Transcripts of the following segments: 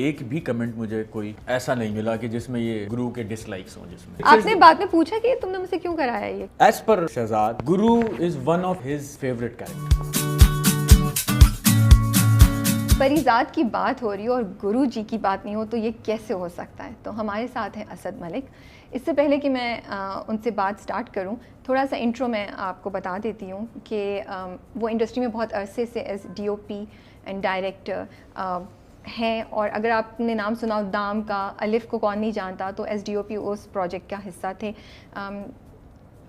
ایک بھی کمنٹ مجھے کوئی ایسا نہیں ملا کہ جس میں یہ گرو کے ڈس لائکس ہوں. جس میں آپ نے بعد میں پوچھا کہ تم نے مجھ سے کیوں کرایا یہ؟ As per Shahzad, Guru is one of his favourite character. Parizaad کی بات ہو رہی ہو اور گرو جی کی بات نہیں ہو تو یہ کیسے ہو سکتا ہے؟ تو ہمارے ساتھ ہیں اسد ملک. اس سے پہلے کہ میں ان سے بات سٹارٹ کروں, تھوڑا سا انٹرو میں آپ کو بتا دیتی ہوں کہ وہ انڈسٹری میں بہت عرصے سے as D O P and director ہیں, اور اگر آپ نے نام سنا دام کا, الف کو کون نہیں جانتا, تو ایس ڈی او پی اس پروجیکٹ کا حصہ تھے.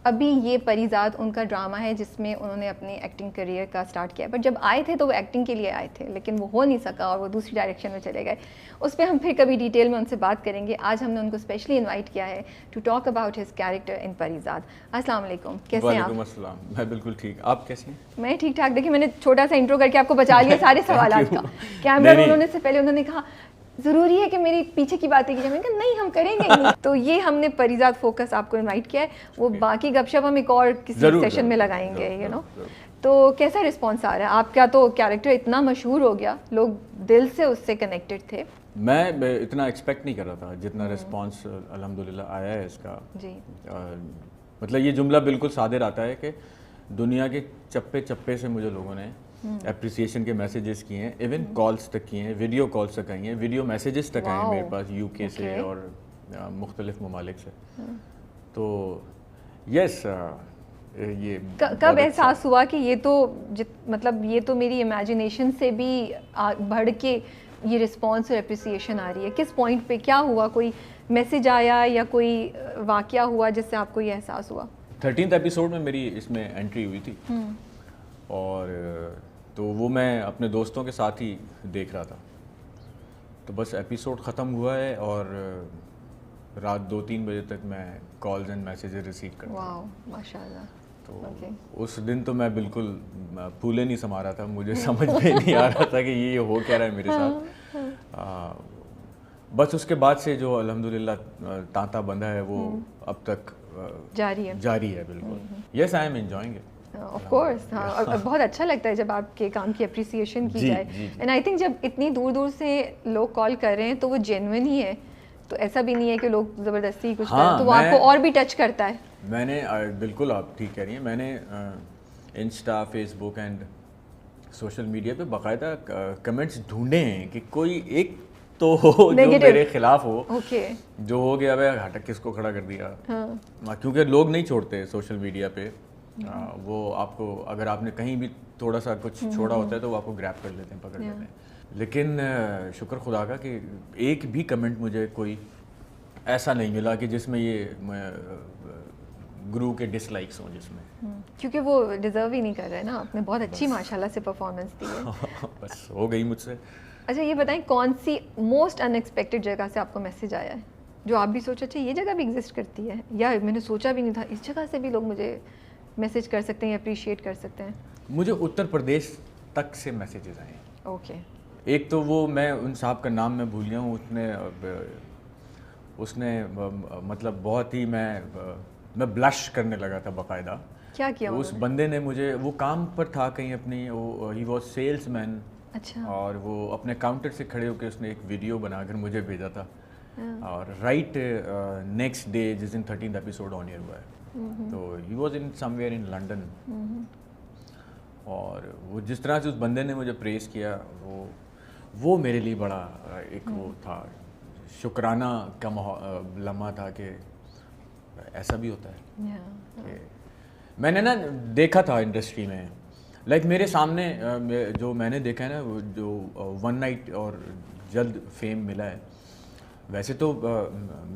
ابھی یہ پریزاد ان کا ڈرامہ ہے جس میں انہوں نے اپنی ایکٹنگ کریئر کا سٹارٹ کیا, بٹ جب آئے تھے تو وہ ایکٹنگ کے لیے آئے تھے, لیکن وہ ہو نہیں سکا اور وہ دوسری ڈائریکشن میں چلے گئے. اس پہ ہم پھر کبھی ڈیٹیل میں ان سے بات کریں گے. آج ہم نے ان کو اسپیشلی انوائٹ کیا ہے to talk about his character in Parizaad. السلام علیکم, کیسے ہیں آپ؟ وعلیکم السلام, میں بالکل ٹھیک, آپ کیسی ہیں؟ میں ٹھیک ٹھاک. دیکھیے میں نے چھوٹا سا انٹرو کر کے آپ کو بچا لیا سارے سوالات کا. کیمرہ رول ہونے سے پہلے انہوں نے کہا ضروری ہے کہ میری پیچھے کی باتیں کی جائیں. میں نے کہا نہیں, ہم کریں گے نہیں. تو یہ ہم نے پریزاد فوکس آپ کو انوائٹ کیا ہے. وہ باقی گپ شپ ہم ایک اور کسی سیشن میں لگائیں گے, یو نو. تو کیسا رسپانس آ رہا ہے آپ کا؟ تو کیریکٹر اتنا مشہور ہو گیا, لوگ دل سے اس سے کنیکٹڈ تھے. میں اتنا ایکسپیکٹ نہیں کر رہا تھا جتنا رسپانس الحمدللہ آیا ہے اس کا. جی, مطلب یہ جملہ بالکل صادر آتا ہے کہ دنیا کے چپے چپے سے مجھے لوگوں نے اپریسیشن کے میسیجز کیے ہیں, ایون کالس تک کیے ہیں, ویڈیو کالس تک آئی ہیں, ویڈیو میسیجز تک آئے ہیں میرے پاس یو کے سے اور مختلف ممالک سے. تو یس, یہ کب احساس ہوا کہ یہ تو مطلب یہ تو میری امیجنیشن سے بھی بڑھ کے یہ رسپانس اور اپریسیشن آ رہی ہے؟ کس پوائنٹ پہ کیا ہوا؟ کوئی میسیج آیا یا کوئی واقعہ ہوا جس سے آپ کو یہ احساس ہوا؟ 13th ایپیسوڈ میں میری اس میں انٹری ہوئی تھی, اور تو وہ میں اپنے دوستوں کے ساتھ ہی دیکھ رہا تھا. تو بس ایپیسوڈ ختم ہوا ہے اور رات 2-3 بجے تک میں کالز اینڈ میسیجز ریسیو کرتا ہوں. واو, ماشاء اللہ. تو اس دن تو میں بالکل پھولے نہیں سما رہا تھا, مجھے سمجھ میں نہیں آ رہا تھا کہ یہ ہو کیا رہا ہے میرے ساتھ. بس اس کے بعد سے جو الحمدللہ تانتا بندھا ہے وہ اب تک جاری ہے. بالکل, yes I am enjoying it. Of course, ہاں, اور بہت اچھا لگتا ہے جب آپ کے کام کی اپریسیشن کی جائے. اینڈ آئی تھنک جب اتنی دور دور سے لوگ کال کر رہے ہیں تو وہ جینوئن ہی ہے, تو ایسا بھی نہیں ہے کہ لوگ زبردستی کچھ کریں, تو وہ آپ کو اور بھی ٹچ کرتا ہے. میں نے بالکل, آپ ٹھیک کہہ رہی ہیں, میں نے Insta, Facebook and social media پہ باقاعدہ کمنٹس ڈھونڈے ہیں کہ کوئی ایک تو ہو جو میرے خلاف ہو, جو ہو گیا بھائی ہٹک کس کو کھڑا کر دیا. کیونکہ لوگ نہیں چھوڑتے سوشل میڈیا پہ, وہ آپ کو اگر آپ نے کہیں بھی تھوڑا سا کچھ چھوڑا ہوتا ہے تو وہ آپ کو گریب کر لیتے ہیں, پکڑ لیتے ہیں. لیکن شکر خدا کا کہ ایک بھی کمنٹ مجھے کوئی ایسا نہیں ملا کہ جس میں یہ گرو کے ڈس لائکس ہوں. جس میں کیونکہ وہ ڈیزرو ہی نہیں کر رہے نا, آپ نے بہت اچھی ماشاءاللہ سے پرفارمنس دی ہے. بس ہو گئی مجھ سے. اچھا یہ بتائیں, کون سی موسٹ ان ایکسپیکٹڈ جگہ سے آپ کو میسیج آیا ہے جو آپ بھی سوچا اچھا یہ جگہ بھی ایگزسٹ کرتی ہے, یا میں نے سوچا بھی نہیں تھا اس جگہ سے بھی لوگ مجھے میسیج کر سکتے ہیں, اپریشیٹ کر سکتے ہیں؟ مجھے اتر پردیش تک سے میسیجز آئے ہیں. اوکے. ایک تو وہ میں ان صاحب کا نام میں بھول گیا ہوں, اس نے مطلب بہت ہی میں بلش کرنے لگا تھا باقاعدہ. کیا کیا اس بندے نے مجھے, وہ کام پر تھا کہیں اپنی, ہی واز سیلس مین. اچھا. اور وہ اپنے کاؤنٹر سے کھڑے ہو کے اس نے ایک ویڈیو بنا کر مجھے بھیجا تھا, اور رائٹ نیکسٹ ڈے جس دن 13th ایپیسوڈ آن ایئر ہوا ہے, تو he was in some where in London. اور وہ جس طرح سے اس بندے نے مجھے پریز کیا, وہ میرے لیے بڑا ایک وہ تھا, شکرانہ کا لمحہ تھا کہ ایسا بھی ہوتا ہے. میں نے نا دیکھا تھا انڈسٹری میں, لائک میرے سامنے جو میں نے دیکھا ہے نا, وہ جو ون نائٹ اور جلد فیم ملا ہے, ویسے تو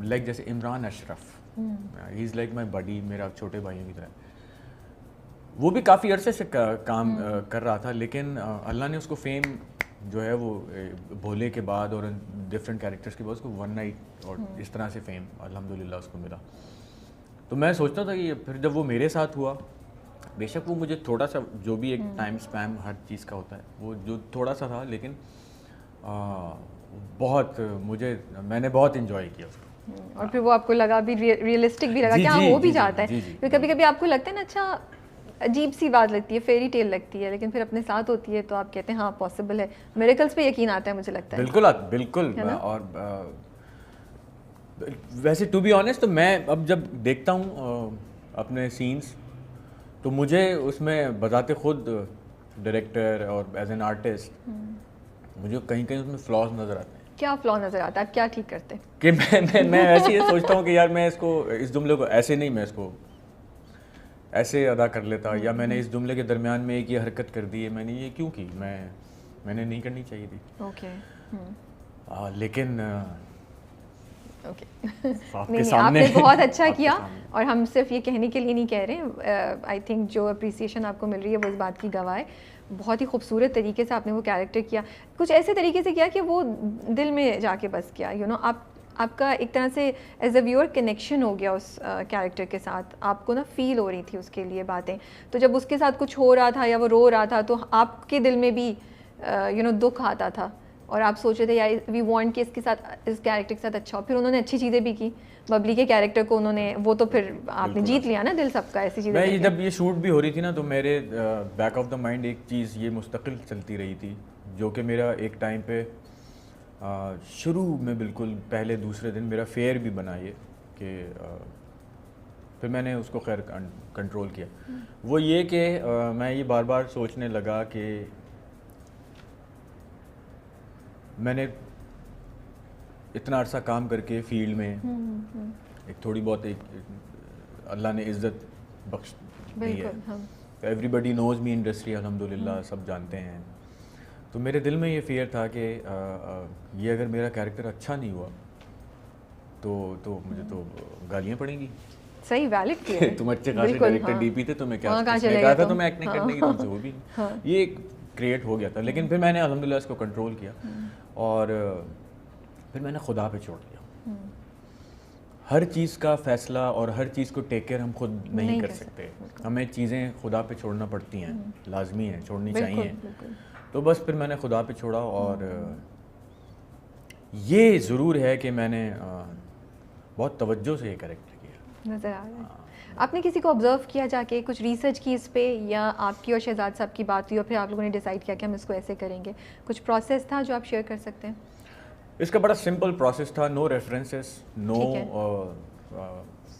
لائک جیسے عمران اشرف, ہی از لائک مائی بڈی, میرا چھوٹے بھائیوں کی طرح. وہ بھی کافی عرصے سے کام کر رہا تھا, لیکن اللہ نے اس کو فیم جو ہے وہ بھولے کے بعد اور ڈفرینٹ کیریکٹرس کے بعد اس کو ون نائٹ اور اس طرح سے فیم الحمدللہ اس کو ملا. تو میں سوچتا تھا کہ پھر جب وہ میرے ساتھ ہوا, بے شک وہ مجھے تھوڑا سا جو بھی ایک ٹائم اسپیم ہر چیز کا ہوتا ہے وہ جو تھوڑا سا تھا, لیکن بہت میں نے بہت انجوائے کیا اس کو. اور پھر وہ آپ کو لگا بھی ریئلسٹک بھی لگا کہ ہاں ہو بھی جاتا ہے. کبھی کبھی آپ کو لگتا ہے نا اچھا عجیب سی بات لگتی ہے, فیری ٹیل لگتی ہے, لیکن پھر اپنے ساتھ ہوتی ہے تو آپ کہتے ہیں ہاں پاسبل ہے. میریکلس پہ یقین آتا ہے مجھے لگتا ہے. بالکل. اور ویسے ٹو بی آنیسٹ تو میں اب جب دیکھتا ہوں اپنے سینس تو مجھے اس میں بذات خود ڈائریکٹر اور ایز این آرٹسٹ مجھے کہیں اس میں فلاز نظر آتے ہیں. کیا فلا نظر آتا ہے, آپ کیا ٹھیک کرتے ہیں؟ کہ میں ایسے یہ سوچتا ہوں کہ یار میں اس جملے کو ایسے نہیں, میں اس کو ایسے ادا کر لیتا, یا میں نے اس جملے کے درمیان میں ایک یہ حرکت کر دی ہے, میں نے یہ کیوں کی, میں نے نہیں کرنی چاہیے تھی. اوکے. لیکن نہیں, آپ نے بہت اچھا کیا, اور ہم صرف یہ کہنے کے لیے نہیں کہہ رہے. آئی تھنک جو اپریسیشن آپ کو مل رہی ہے وہ اس بات کی گواہ ہے. بہت ہی خوبصورت طریقے سے آپ نے وہ کیریکٹر کیا, کچھ ایسے طریقے سے کیا کہ وہ دل میں جا کے بس کیا. آپ کا ایک طرح سے ایز اے ویور کنیکشن ہو گیا اس کیریکٹر کے ساتھ, آپ کو نا فیل ہو رہی تھی اس کے لیے باتیں. تو جب اس کے ساتھ کچھ ہو رہا تھا یا وہ رو رہا تھا تو آپ کے دل میں بھی دکھ آتا تھا, اور آپ سوچ رہے تھے یار وی وانٹ کہ اس کے ساتھ, اس کیریکٹر کے ساتھ اچھا ہو. پھر انہوں نے اچھی چیزیں بھی کی, ببلی کے کیریکٹر کو انہوں نے, وہ تو پھر آپ نے جیت لیا نا دل سب کا. ایسی چیزیں میں جب یہ شوٹ بھی ہو رہی تھی نا تو میرے بیک آف دا مائنڈ ایک چیز یہ مستقل چلتی رہی تھی, جو کہ میرا ایک ٹائم پہ شروع میں بالکل پہلے دوسرے دن میرا فیئر بھی بنا یہ کہ پھر میں نے اس کو خیر کنٹرول کیا. وہ یہ کہ میں یہ بار بار سوچنے لگا کہ میں نے اتنا عرصہ کام کر کے فیلڈ میں ایک تھوڑی بہت ایک اللہ نے عزت بخش دی ہے. ایوری بڈی نوز می انڈسٹری, الحمدللہ سب جانتے ہیں. تو میرے دل میں یہ فیئر تھا کہ یہ اگر میرا کیریکٹر اچھا نہیں ہوا تو مجھے تو گالیاں پڑیں گی. صحیح, ویلڈ کیا. تم اچھے خاصے ڈائریکٹر ڈی پی تھے, تو میں کیا کہا تھا تو میں ایکٹنگ کرنے کی تم سے وہ بھی یہ ایک کریٹ ہو گیا تھا. لیکن پھر میں نے الحمدللہ اس کو کنٹرول کیا, اور پھر میں نے خدا پہ چھوڑ دیا. ہر چیز کا فیصلہ اور ہر چیز کو ٹیک کیئر ہم خود نہیں کر سکتے, ہمیں چیزیں خدا پہ چھوڑنا پڑتی ہیں, لازمی ہیں, چھوڑنی چاہیے. تو بس پھر میں نے خدا پہ چھوڑا, اور یہ ضرور ہے کہ میں نے بہت توجہ سے یہ کریکٹر کیا. نظر آ رہا ہے. آپ نے کسی کو آبزرو کیا جا کے, کچھ ریسرچ کی اس پہ, یا آپ کی اور شہزاد صاحب کی بات ہوئی اور پھر آپ لوگوں نے ڈیسائیڈ کیا کہ ہم اس کو ایسے کریں گے؟ کچھ پروسیس تھا جو آپ شیئر کر سکتے ہیں؟ اس کا بڑا سمپل پروسیس تھا, نو ریفرنسز, نو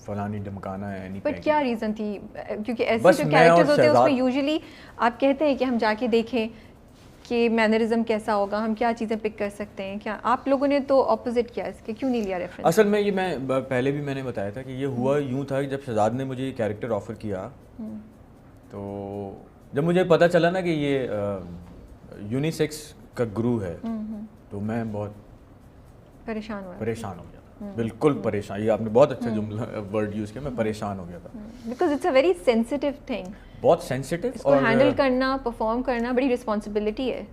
فلانی ڈمکانا ہے. بٹ کیا ریزن تھی؟ کیونکہ ایسے جو کیریکٹرز ہوتے ہیں اس میں یوزلی آپ کہتے ہیں کہ ہم جا کے دیکھیں کہ مینرزم کیسا ہوگا, ہم کیا چیزیں پک کر سکتے ہیں. کیا آپ لوگوں نے تو اپوزٹ کیا اس کے, کیوں نہیں لیا ریفرنس؟ اصل میں یہ میں پہلے بھی میں نے بتایا تھا کہ یہ ہوا یوں تھا کہ جب شہزاد نے مجھے یہ کیریکٹر آفر کیا تو جب مجھے پتہ چلا نا کہ یہ یونیسیکس کا گرو ہے تو میں بہت پریشان ہو گیا تھا. بالکل پریشان, یہ آپ نے بہت اچھا جملہ ورڈ یوز کیا, میں پریشان ہو گیا تھا. Because it's a very sensitive thing, بہت سینسٹیو, اس کو ہینڈل کرنا, پرفارم کرنا بڑی رسپانسبلٹی ہے.